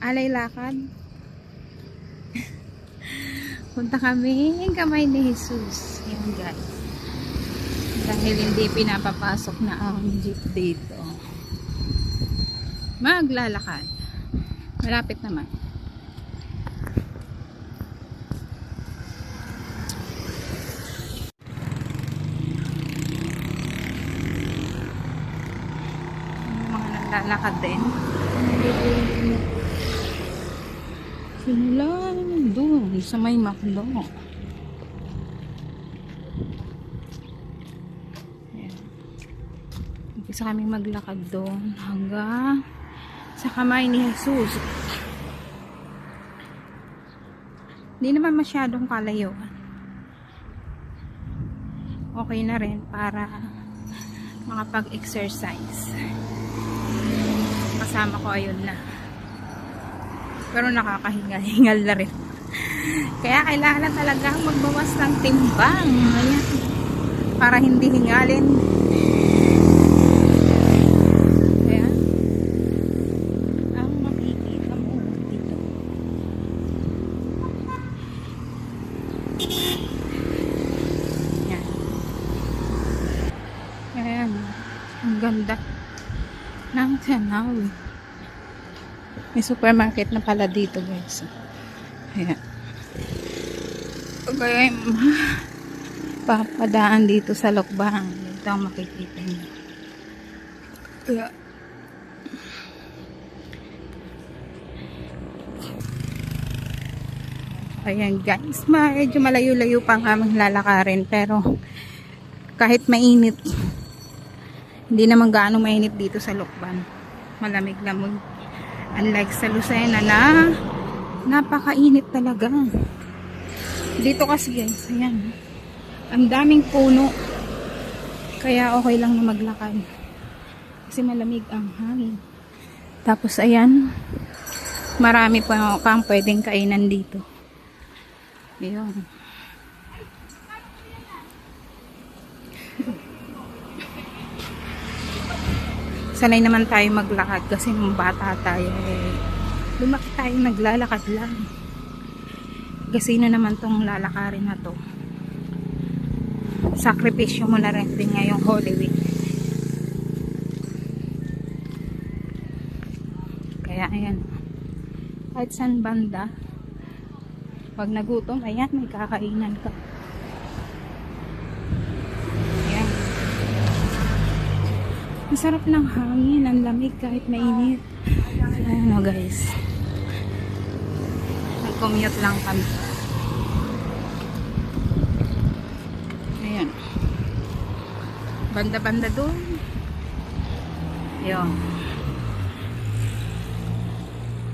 Alay lakad. Punta kami kamay ni Jesus. Yan guys. Dahil hindi pinapapasok na ang jeep dito. Maglalakad. Malapit naman. Mga naglalakad din. Simula doon sa may Macdo. Umpisa kami maglakad doon hanggang sa kamay ni Jesus. Hindi naman masyadong kalayuan. Okay na rin para makapag-exercise. Kasama ko ayun na. Pero nakakahingal-hingal na rin. Kaya kailangan talaga magbawas ng timbang. Ayan. Para hindi hingalin. Ayan. Ang makikita mo dito. Ayan. Ayan. Ang ganda ng Tanawi. May supermarket na pala dito guys. Ayan. Okay, papadaan dito sa Lokbang. Ito ang makikita niyo. Kaya ayan guys, medyo malayo-layo pa ang aming lalakarin, pero kahit mainit, hindi naman gaano mainit dito sa Lokban. Malamig-lamig. Unlike sa Lucena na napakainit talaga. Dito kasi guys, ayan, ang daming puno. Kaya okay lang na maglakad. Kasi malamig ang hangin. Tapos ayan, marami pa pang pwedeng kainan dito. Ayun. Sanay naman tayo maglakad kasi nung bata tayo lumaki tayo naglalakad lang. Kasi sino naman tong lalakarin na to? Sakripisyo mo na rin din ngayong Holy Week. Kaya ayan, kahit saan banda, pag nagutom, ayan, may kakainan ka. Ang sarap ng hangin, ang lamig kahit mainit. Ano guys, nag-commute lang kami. Ayan, banda-banda doon. Ayan,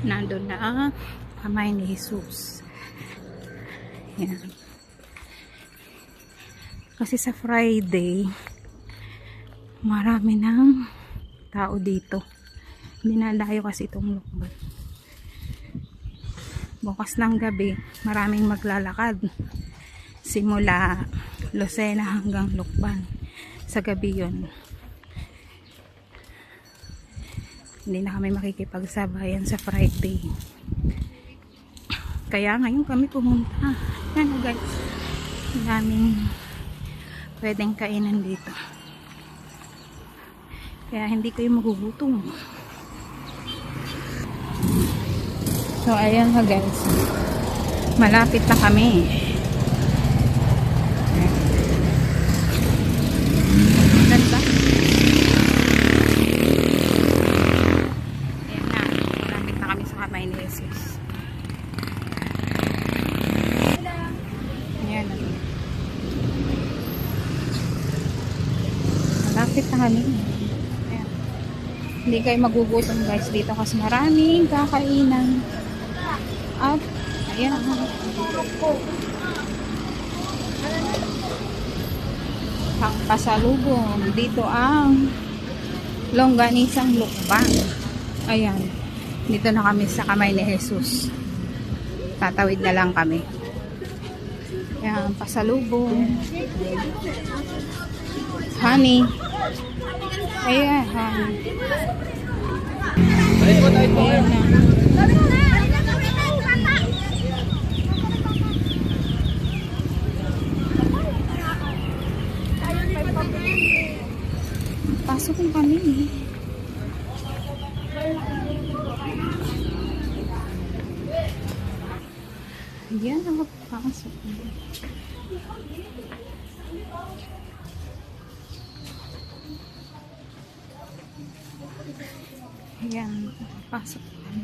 nandun na ang kamay ni Jesus. Ayan. Kasi sa Friday marami ng tao dito. Dinadayo kasi itong Lokban. Bukas ng gabi, maraming maglalakad. Simula Lucena hanggang Lokban. Sa gabi yun. Hindi na kami makikipagsabayan sa Friday. Kaya ngayon kami pumunta. Yan guys. Daming pwedeng kainan dito. Kaya hindi kayo magugutom. So ayan ha guys, malapit na kami. Ganda. Ayan na, malapit na kami sa kamay ni Jesus. Ayan na. Malapit na kami. Hindi kayo magugutom guys dito kasi maraming kakainan. At ayan, ang pasalubong dito ang longganisang Lokban. Ayan, dito na kami sa kamay ni Jesus. Tatawid na lang kami. Ayan, pasalubong. Honey. Ayan, honey. Ayan na. Pasok kami. Yan, nakapasok. Yan, pasok kami.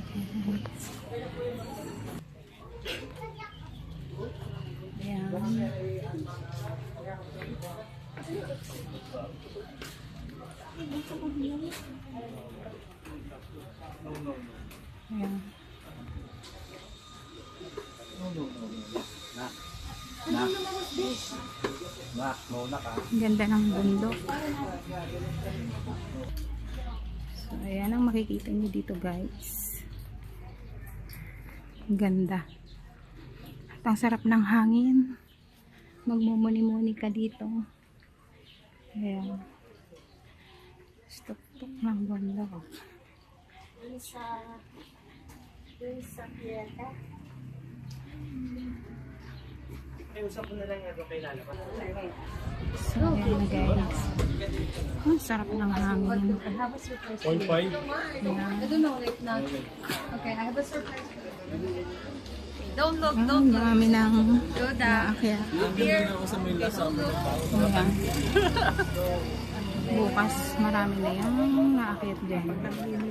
Yan. Ayan. Ganda ng bundok. So, ayan ang makikita niyo dito, guys. Ganda. At ang sarap ng hangin. Magmumuni-muni ka dito. Ayan. Tuktok ng bundok. So, ayan guys. Ang sarap ng hangin. 0.5? I don't know, like not. Okay, I have a surprise. Don't look, Ang dami ng Yoda. naakyat. Here. Ayan. Bukas marami na yan naakyat dyan. Ayan.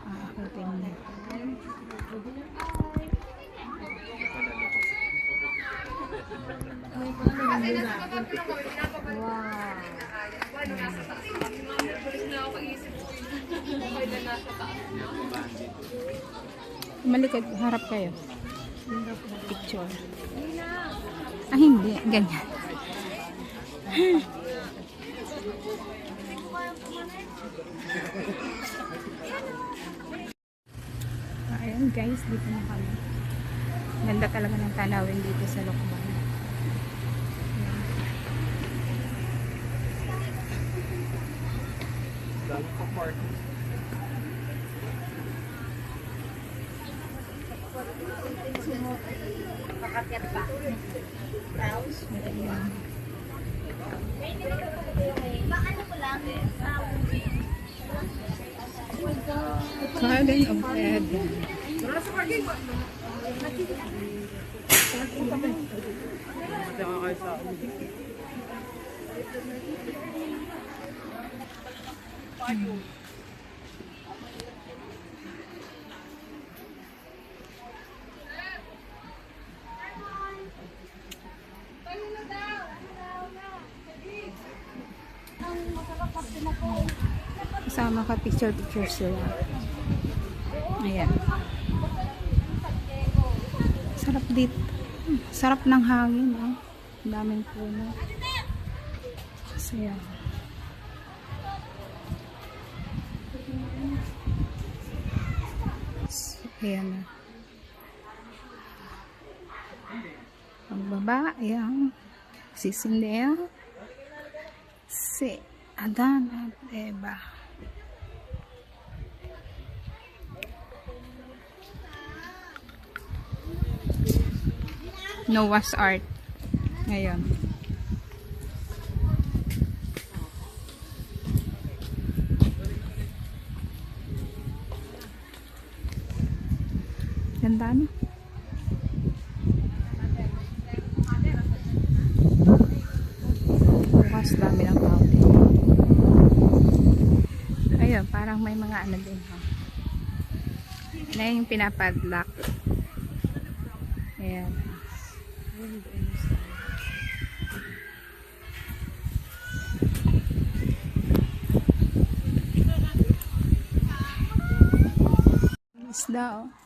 Aakyatin na. Malikad, harap kayo. Picture. Ah, hindi. Ganyan. Ayan guys, dito na kami. Ganda talaga ng tanawin dito sa Lokban. Pakakyat pa. Ayan. Ano ko lang? Garden of Eden. Kasama ka picture sila. Ayan. Sarap dito. Sarap ng hangin, oh. Daming puno. Saya. Ayan na. Pagbaba, ayan. Sisindea. Si Adan at Eva. Noah's Ark. Ngayon. Ganda na. Bukas dami ng tao din. Ayun, parang may mga ano din. Na yung pinapadlock. Ayan. Isda, oh.